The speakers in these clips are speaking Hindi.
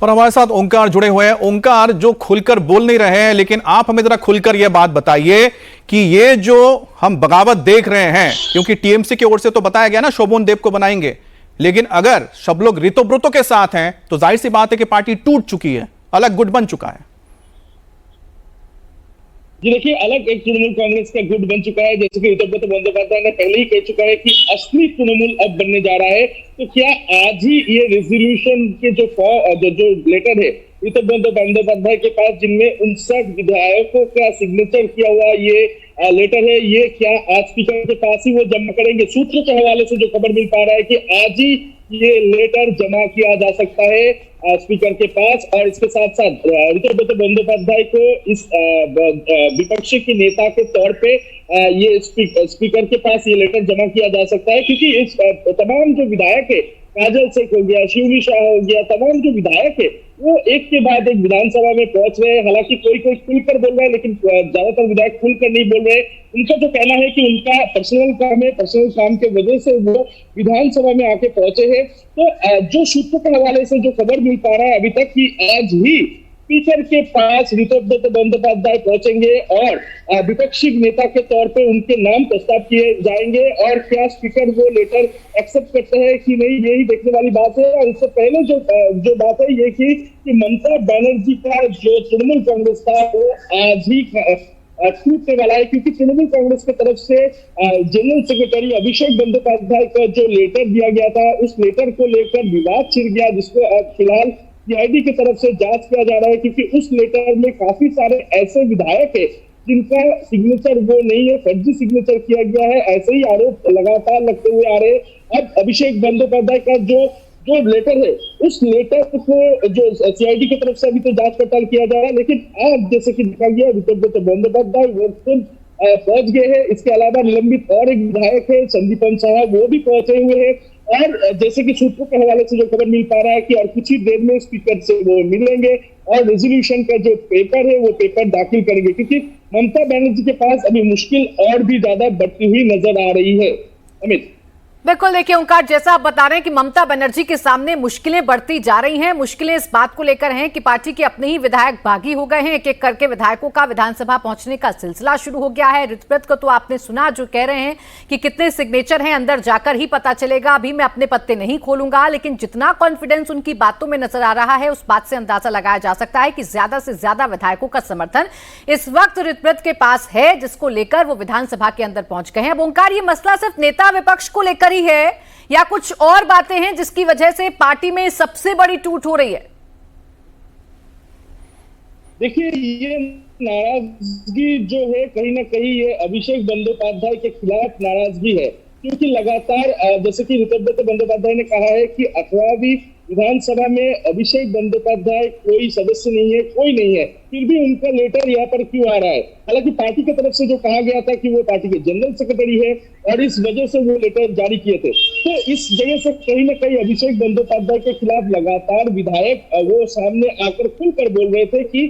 और हमारे साथ ओंकार जुड़े हुए हैं। ओंकार, जो खुलकर बोल नहीं रहे हैं, लेकिन आप हमें जरा खुलकर यह बात बताइए कि ये जो हम बगावत देख रहे हैं, क्योंकि टीएमसी की ओर से तो बताया गया ना शोभन देव को बनाएंगे, लेकिन अगर सब लोग रितोब्रतो के साथ हैं तो जाहिर सी बात है कि पार्टी टूट चुकी है, अलग गुट बन चुका है। जी देखिए, अलग एक तृणमूल कांग्रेस का गुट बन चुका है। जैसे कि रितोब्रतो बंदोपाध्याय ने पहले ही कह चुका है कि असली तृणमूल अब बनने जा रहा है। तो क्या आज ही ये रेजोल्यूशन के जो लेटर है रितोब्रतो बंदोपाध्याय के पास, जिनमें 59 विधायकों का सिग्नेचर किया हुआ ये लेटर है, ये क्या आज स्पीकर के पास ही वो जमा करेंगे? सूत्रों के हवाले से जो खबर मिल पा रहा है कि आज ही ये लेटर जमा किया जा सकता है स्पीकर के पास। और इसके साथ साथ रितोब्रतो बंदोपाध्याय को इस विपक्षी के नेता के तौर पे ये स्पीकर के पास ये लेटर जमा किया जा सकता है, क्योंकि इस तमाम जो विधायक है, काजल शेख हो गया, शिवनी शाह हो गया, तमाम जो विधायक है वो एक के बाद एक विधानसभा में पहुंच रहे हैं। हालांकि कोई खुलकर बोल रहा है, लेकिन ज्यादातर विधायक खुलकर नहीं बोल रहे। उनका जो कहना है कि उनका पर्सनल काम है, पर्सनल काम के वजह से वो विधानसभा में आके पहुंचे हैं। तो जो सूत्रों के हवाले से जो खबर मिल पा रहा है अभी तक कि आज ही स्पीकर के पास रितोब्रतो बंदोपाध्याय पहुंचेंगे और विपक्षी नेता के तौर पे उनके नाम प्रस्ताव किए जाएंगे। और क्या स्पीकर वो लेटर एक्सेप्ट करते हैं कि नहीं, यही देखने वाली बात है। और इससे पहले जो बात है ये कि ममता बनर्जी का जो तृणमूल कांग्रेस था वो आज ही टूटने वाला है, क्योंकि तृणमूल कांग्रेस की तरफ से जनरल सेक्रेटरी अभिषेक बंदोपाध्याय का जो लेटर दिया गया था, उस लेटर को लेकर विवाद छिड़ गया, जिसको फिलहाल सीआईडी की तरफ से जांच किया जा रहा है। क्योंकि उस लेटर में काफी सारे ऐसे विधायक है जिनका सिग्नेचर वो नहीं है, फर्जी सिग्नेचर किया गया है। ऐसे ही आरोप लगातार लगते हुए आ रहे हैं। अब अभिषेक बंदोपाध्याय का जो लेटर है, उस लेटर को जो सीआईडी की तरफ से अभी तो जांच पड़ताल किया जा रहा है, लेकिन आज जैसे कि देखा गया रितोब्रतो बंदोपाध्याय वो खुद पहुंच गए हैं। इसके अलावा निलंबित और एक विधायक है संदीपन साहब, वो भी पहुंचे हुए हैं। और जैसे कि सूत्रों के हवाले से जो खबर मिल पा रहा है कि और कुछ ही देर में स्पीकर से वो मिलेंगे और रेजोल्यूशन का जो पेपर है वो पेपर दाखिल करेंगे, क्योंकि ममता बनर्जी के पास अभी मुश्किल और भी ज्यादा बढ़ती हुई नजर आ रही है। अमित, बिल्कुल, देखिए ओंकार, जैसा आप बता रहे हैं कि ममता बनर्जी के सामने मुश्किलें बढ़ती जा रही हैं। मुश्किलें इस बात को लेकर हैं कि पार्टी के अपने ही विधायक बागी हो गए हैं। एक एक करके विधायकों का विधानसभा पहुंचने का सिलसिला शुरू हो गया है। रितोब्रतो को तो आपने सुना, जो कह रहे हैं कि कितने सिग्नेचर हैं अंदर जाकर ही पता चलेगा, अभी मैं अपने पत्ते नहीं खोलूंगा। लेकिन जितना कॉन्फिडेंस उनकी बातों में नजर आ रहा है, उस बात से अंदाजा लगाया जा सकता है कि ज्यादा से ज्यादा विधायकों का समर्थन इस वक्त रितोब्रतो के पास है, जिसको लेकर वो विधानसभा के अंदर पहुंच गए हैं। अब ओंकार, ये मसला सिर्फ नेता विपक्ष को लेकर ही है या कुछ और बातें हैं जिसकी वजह से पार्टी में सबसे बड़ी टूट हो रही है? देखिए, ये नाराजगी जो है कहीं ना कहीं ये अभिषेक बंदोपाध्याय के खिलाफ नाराजगी है, क्योंकि लगातार जैसे कि रितोब्रतो बंदोपाध्याय ने कहा है कि 18वीं विधानसभा में अभिषेक बंदोपाध्याय कोई सदस्य नहीं है, कोई नहीं है, फिर भी उनका लेटर यहाँ पर क्यों आ रहा है? हालांकि पार्टी की तरफ से जो कहा गया था कि वो पार्टी के जनरल सेक्रेटरी है और इस वजह से वो लेटर जारी किए थे। तो इस जगह से कहीं ना कहीं अभिषेक बंदोपाध्याय के खिलाफ लगातार विधायक वो सामने आकर खुलकर बोल रहे थे कि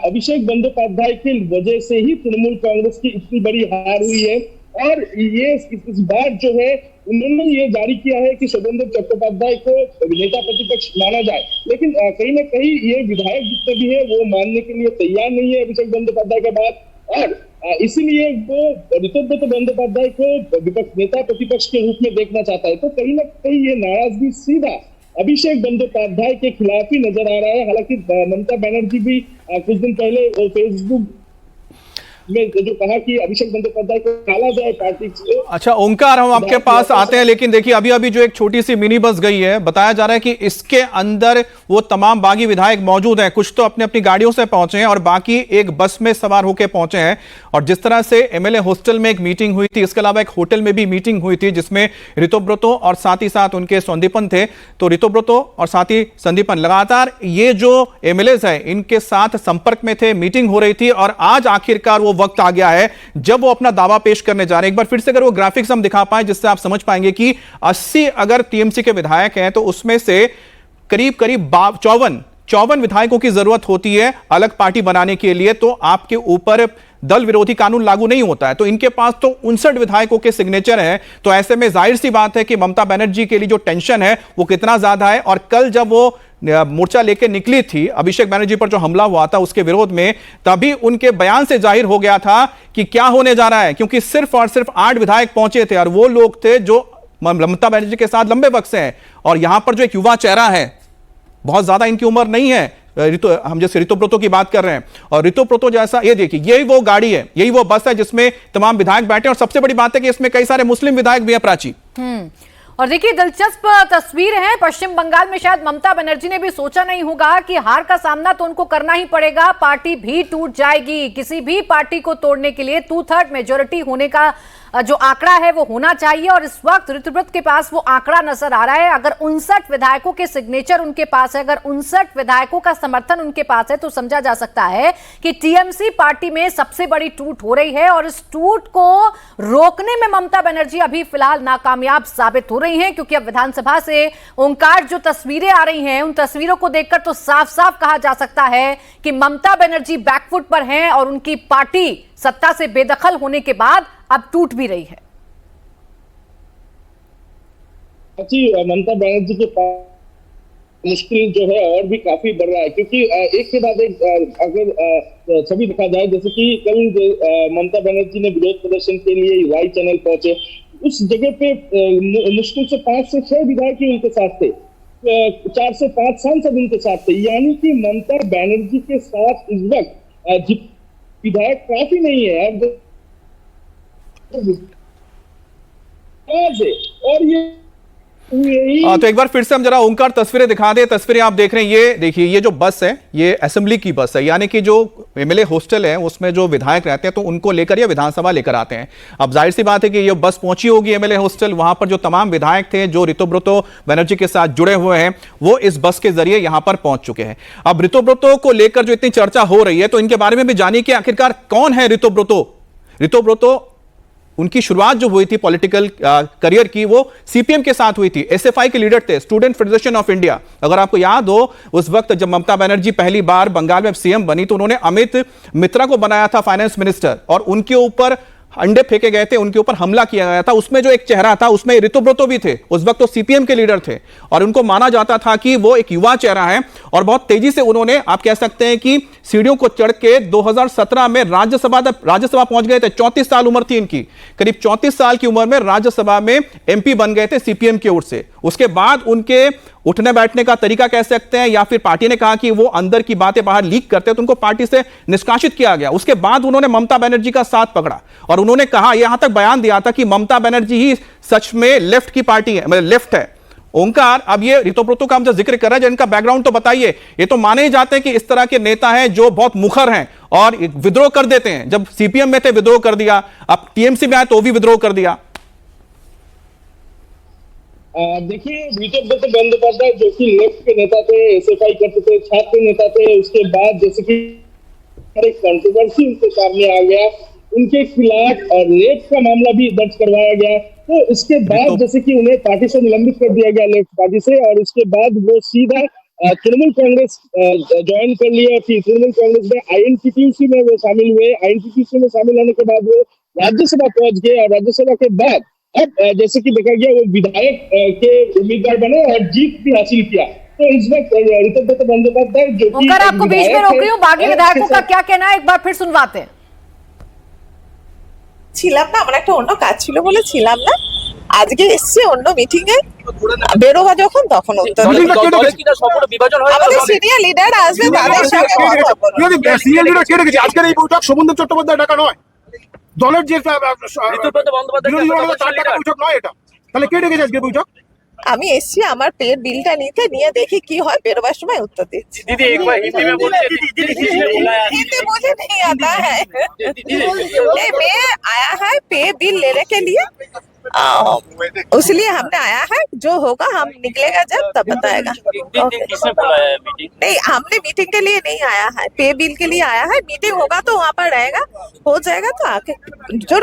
अभिषेक बंदोपाध्याय की वजह से ही तृणमूल कांग्रेस की इतनी बड़ी हार हुई है। और ये इस बार जो है उन्होंने ये जारी किया है कि शोभन देव चट्टोपाध्याय को नेता प्रतिपक्ष माना जाए, लेकिन कहीं ना कहीं ये विधायक जितने भी है वो मानने के लिए तैयार नहीं है अभिषेक बंदोपाध्याय के बात। और इसीलिए वो रितोब्रतो बंदोपाध्याय को विपक्ष नेता प्रतिपक्ष के रूप में देखना चाहता है। तो कहीं ना कहीं ये नाराजगी सीधा अभिषेक बंदोपाध्याय के खिलाफ ही नजर आ रहा है। हालांकि ममता बनर्जी भी कुछ दिन पहले फेसबुक में जो कहा कि अभिषेक बंदोपाध्याय को निकाला जाए पार्टी से। अच्छा ओंकार, हम आपके पास आते हैं, लेकिन देखिए अभी जो एक छोटी सी मिनी बस गई है, बताया जा रहा है कि इसके अंदर वो तमाम बागी विधायक मौजूद हैं। कुछ तो अपनी अपनी गाड़ियों से पहुंचे हैं और बाकी एक बस में सवार होकर पहुंचे हैं। और जिस तरह से एमएलए हॉस्टल में एक मीटिंग हुई थी, इसके अलावा एक होटल में भी मीटिंग हुई थी जिसमें रितोब्रतो और साथ ही साथ उनके संदीपन थे। तो रितोब्रतो और साथ ही संदीपन लगातार ये जो एमएलए है इनके साथ संपर्क में थे, मीटिंग हो रही थी। और आज आखिरकार वो वक्त आ गया है जब वो अपना दावा पेश करने जा रहे हैं। एक बार फिर से अगर वो ग्राफिक्स हम दिखा पाए जिससे आप समझ पाएंगे कि 80 अगर टीएमसी के विधायक हैं तो उसमें से करीब 54 विधायकों की जरूरत होती है अलग पार्टी बनाने के लिए। तो आपके ऊपर दल विरोधी कानून लागू नहीं होता है, तो इनके पास तो 59 विधायकों के सिग्नेचर हैं। तो ऐसे में जाहिर सी बात है कि ममता बनर्जी के लिए जो टेंशन है वो कितना ज्यादा है। और कल जब वो मोर्चा लेके निकली थी अभिषेक बैनर्जी पर जो हमला हुआ था उसके विरोध में, तभी उनके बयान से जाहिर हो गया था कि क्या होने जा रहा है, क्योंकि सिर्फ और सिर्फ 8 विधायक पहुंचे थे और वो लोग थे जो ममता बनर्जी के साथ लंबे वक्त से हैं। और यहां पर जो एक युवा चेहरा है, बहुत ज्यादा इनकी उम्र नहीं है, हम जैसे ऋतुब्रतो की बात कर रहे हैं, और ऋतुब्रतो जैसा, ये देखिए यही वो गाड़ी है, यही वो बस है जिसमें तमाम विधायक बैठे, और सबसे बड़ी बात है कि इसमें कई सारे मुस्लिम विधायक भी है। प्राची, और देखिए दिलचस्प तस्वीर है, पश्चिम बंगाल में शायद ममता बनर्जी ने भी सोचा नहीं होगा कि हार का सामना तो उनको करना ही पड़ेगा, पार्टी भी टूट जाएगी। किसी भी पार्टी को तोड़ने के लिए 2/3 मेजोरिटी होने का जो आंकड़ा है वो होना चाहिए, और इस वक्त ऋतुव्रत के पास वो आंकड़ा नजर आ रहा है। अगर 59 विधायकों के सिग्नेचर उनके पास है, अगर 59 विधायकों का समर्थन उनके पास है, तो समझा जा सकता है कि टीएमसी पार्टी में सबसे बड़ी टूट हो रही है, और इस टूट को रोकने में ममता बनर्जी अभी फिलहाल नाकामयाब साबित हो रही हैं, क्योंकि अब विधानसभा से ओंकार जो तस्वीरें आ रही हैं, उन तस्वीरों को देखकर तो साफ साफ कहा जा सकता है कि ममता बनर्जी बैकफुट पर हैं और उनकी पार्टी सत्ता से बेदखल होने के बाद अब टूट भी रही है। ममता बनर्जी के पास मुश्किल जो है और भी काफी बढ़ रहा है, क्योंकि एक के बाद एक अगर सभी देखा जाए, जैसे कि कल ममता बनर्जी ने विरोध प्रदर्शन के लिए वाई चैनल पहुंचे, उस जगह पे मुश्किल से 5 से 6 विधायक ही उनके साथ थे, 4 से 5 सांसद उनके साथ थे, यानी कि ममता बनर्जी के साथ इस वक्त विधायक काफी नहीं है। और ये तो एक बार फिर से हम जरा ओंकार तस्वीरें दिखा दें। तस्वीरें आप देख रहे हैं, ये देखिए, ये जो बस है ये असेंबली की बस है, यानी कि जो एमएलए हॉस्टल है उसमें जो विधायक रहते हैं तो उनको लेकर ये विधानसभा लेकर आते हैं। अब जाहिर सी बात है कि ये बस पहुंची होगी एमएलए हॉस्टल, वहां पर जो तमाम विधायक थे जो ऋतुब्रतो बनर्जी के साथ जुड़े हुए हैं वो इस बस के जरिए यहां पर पहुंच चुके हैं। अब ऋतुब्रतो को लेकर जो इतनी चर्चा हो रही है, तो इनके बारे में भी जानिए कि आखिरकार कौन है ऋतुब्रतो। ऋतुब्रतो, उनकी शुरुआत जो हुई थी पॉलिटिकल करियर की, वो सीपीएम के साथ हुई थी, एसएफआई के लीडर थे, स्टूडेंट फेडरेशन ऑफ इंडिया। अगर आपको याद हो, उस वक्त जब ममता बनर्जी पहली बार बंगाल में सीएम बनी तो उन्होंने अमित मित्रा को बनाया था फाइनेंस मिनिस्टर, और उनके ऊपर अंडे फेंके गए थे, उनके ऊपर हमला किया गया था। उसमें जो एक चेहरा था उसमें ऋतुब्रतो भी थे, उस वक्त तो सीपीएम के लीडर थे, और उनको माना जाता था कि वो एक युवा चेहरा है, और बहुत तेजी से उन्होंने, आप कह सकते हैं कि सीढ़ियों को चढ़ के 2017 में राज्यसभा पहुंच गए थे। 34 साल उम्र थी इनकी, करीब 34 साल की उम्र में राज्यसभा में एमपी बन गए थे सीपीएम की ओर से। उसके बाद उनके उठने बैठने का तरीका कह सकते हैं, या फिर पार्टी ने कहा कि वो अंदर की बातें बाहर लीक करते हैं, तो उनको पार्टी से निष्कासित किया गया। उसके बाद उन्होंने ममता बनर्जी का साथ पकड़ा, और उन्होंने कहा, यहां तक बयान दिया था कि ममता बनर्जी ही सच में लेफ्ट की पार्टी है, मतलब लेफ्ट है। ओंकार, अब ये ऋतुब्रतो का हम जो जिक्र कर रहे हैं, जिनका बैकग्राउंड तो बताइए। ये तो माने ही जाते हैं कि इस तरह के नेता हैं जो बहुत मुखर हैं और विद्रोह कर देते हैं। जब सीपीएम में थे विद्रोह कर दिया, अब टीएमसी में आए तो भी विद्रोह कर दिया। देखिए, ऋतुब्रतो बंदोपाध्याय जो कि लेफ्ट के नेता थे, एसएफआई करते थे, छात्र नेता थे, उसके बाद जैसे कि एक कंट्रोवर्सी उनके सामने आ गया, उनके खिलाफ रेप का मामला भी दर्ज करवाया गया, तो इसके बाद जैसे कि उन्हें पार्टी से निलंबित कर दिया गया, लेफ्ट पार्टी से, और उसके बाद वो सीधा तृणमूल कांग्रेस ज्वाइन कर लिया। फिर तृणमूल कांग्रेस में आईएनटीटीयूसी में वो शामिल हुए, आईएनटीटीयूसी में शामिल होने के बाद वो राज्यसभा पहुंच गए, और राज्यसभा के बाद अब जैसे कि देखा गया वो विधायक के उम्मीदवार बने और जीत भी हासिल किया। तो इस वक्त ऋतुब्रतो बंदोपाध्याय जो कि आपको बीच में रोक रही हूँ, बागी विधायकों का क्या कहना है एक बार फिर सुनवाते हैं। ছিলাম না, আমার একটা অন্য কাজ ছিল বলে ছিলাম না, আজকে এসেছি অন্য মিটিং এ, বেরোবা যখন তখন উত্তর আমাদের সিনিয়র লিডার আসবে, তাদের সঙ্গে কথা বলবো। সিনিয়র লিডার কে রেখেছে আজকের এই বৈঠক? শোভনদেব চট্টোপাধ্যায় ডাকা নয়, দলের যে বৈঠক নয় এটা, তাহলে কে রেখেছে আজকে বৈঠক? আমি এসেছি আমার পের বিলটা নিতে, নিয়ে দেখি কি হয়, বেরোবার সময় উত্তর দিচ্ছি। दीदी एक बार हिंदी में बोलिए, हिंदी मुझे नहीं आता है, नहीं मैं आया है पे बिल लेने के लिए, इसलिए हमने आया है, जो होगा हम निकलेगा जब तब बताएगा। किसने बुलाया है मीटिंग? नहीं, हमने मीटिंग के लिए नहीं आया है, पे बिल के लिए आया है, मीटिंग होगा तो वहाँ पर रहेगा, हो जाएगा तो आके जो